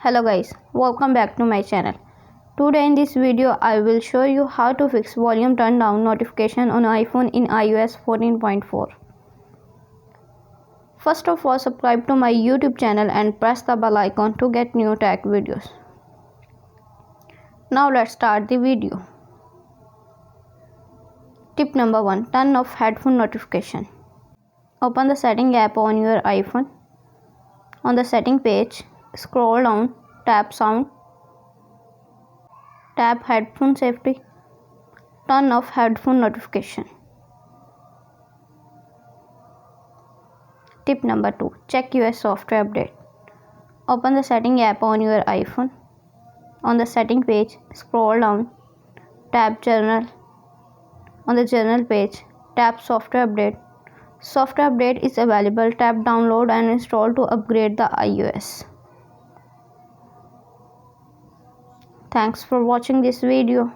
Hello guys, welcome back to my channel. Today in this video I will show you how to fix volume turn down notification on iPhone in iOS 14.4. First of all, subscribe to my YouTube channel and press the bell icon to get new tech videos. Now let's start the video. Tip number 1. Turn off headphone notification. Open the setting app on your iPhone. On the setting page, scroll down, tap sound, tap headphone safety, turn off headphone notification. Tip number 2. Check your software update. Open the setting app on your iPhone. On the setting page, scroll down, tap journal. On the journal page, tap software update. Software update is available. Tap download and install to upgrade the iOS. Thanks for watching this video.